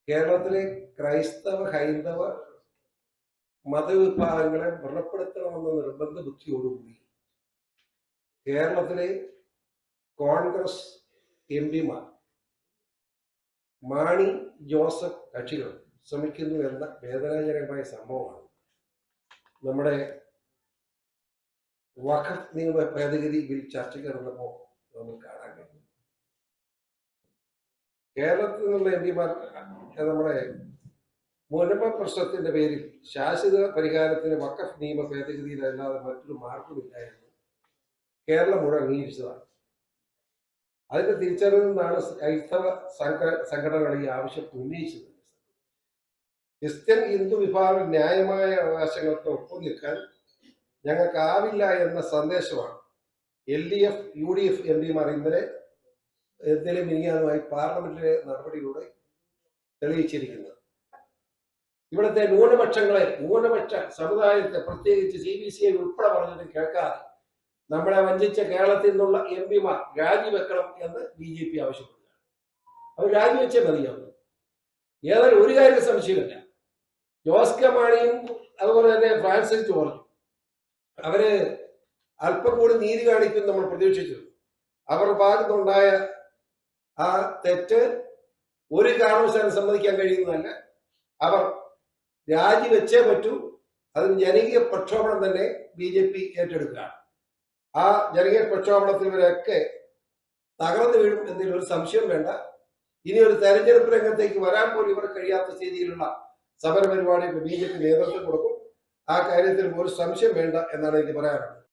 കേരളത്തിലെ ക്രൈസ്തവ ഹൈന്ദവ മതവിഭാഗങ്ങളെ വ്രണപ്പെടുത്തണമെന്ന നിർബന്ധ ബുദ്ധിയോടുകൂടി കേരളത്തിലെ കോൺഗ്രസ് എംപിമാർ മാണി ജോസഫ് കക്ഷികൾ ശ്രമിക്കുന്നു എന്ന വേദനാജനകമായ സംഭവമാണ് നമ്മുടെ വഖഫ് നിയമ ഭേദഗതി ബിൽ ചർച്ചയ്ക്ക് നടന്നപ്പോൾ നമ്മൾ കാണാൻ കഴിയും. കേരളത്തിൽ നിന്നുള്ള എംപിമാർ നമ്മുടെ മുനമ്പ പ്രശ്നത്തിന്റെ പേരിൽ ശാശ്വത പരിഹാരത്തിന് വഖഫ് നിയമ ഭേദഗതിയിലല്ലാതെ മറ്റൊരു മാർഗമില്ല എന്ന് കേരളം മുഴുവൻ അംഗീകരിച്ചതാണ്. അതിന്റെ തിരിച്ചറിവിൽ നിന്നാണ് ക്രൈസ്തവ സംഘടനകൾ ഈ ആവശ്യം ഉന്നയിച്ചത്. ക്രിസ്ത്യൻ ഹിന്ദു വിഭാഗം ന്യായമായ അവകാശങ്ങൾക്ക് ഒപ്പം നിൽക്കാൻ ഞങ്ങൾക്കാവില്ല എന്ന സന്ദേശമാണ് LDF UDF എംപിമാർ ഇന്നലെ മിനിയാനുമായി പാർലമെന്റിലെ നടപടിയിലൂടെ തെളിയിച്ചിരിക്കുന്നത്. ഇവിടുത്തെ ന്യൂനപക്ഷ സമുദായത്തെ പ്രത്യേകിച്ച് CBCI ഉൾപ്പെടെ പറഞ്ഞിട്ട് കേൾക്കാതെ നമ്മളെ വഞ്ചിച്ച കേരളത്തിൽ നിന്നുള്ള എംപിമാർ രാജിവെക്കണം എന്ന് BJP ആവശ്യപ്പെടുകയാണ്. അവർ രാജിവെച്ചേ മതിയാവുന്നു. ഏതായാലും ഒരു കാര്യം സംശയമില്ല, ജോസ് കെ മാണിയും അതുപോലെ തന്നെ ഫ്രാൻസിസ് ജോർജും അവര് അല്പം കൂടി നീതി കാണിക്കും നമ്മൾ പ്രതീക്ഷിച്ചു. അവരുടെ ഭാഗത്തുണ്ടായ ആ തെറ്റ് ഒരു കാരണവശാലും സമ്മതിക്കാൻ കഴിയുന്നതല്ല. അവർ രാജിവെച്ചേ പറ്റൂ. അതിന് ജനകീയ പ്രക്ഷോഭണം തന്നെ BJP ഏറ്റെടുക്കുകയാണ്. ആ ജനകീയ പ്രക്ഷോഭണത്തിൽ ഇവരൊക്കെ തകർന്നു വീഴും എന്നതിൽ ഒരു സംശയം വേണ്ട. ഇനി ഒരു തെരഞ്ഞെടുപ്പ് രംഗത്തേക്ക് വരാൻ പോലും ഇവർ കഴിയാത്ത സ്ഥിതിയിലുള്ള സമരപരിപാടിക്ക് BJP നേതൃത്വം കൊടുക്കും. ആ കാര്യത്തിൽ ഒരു സംശയം വേണ്ട എന്നാണ് എനിക്ക് പറയാറുള്ളത്.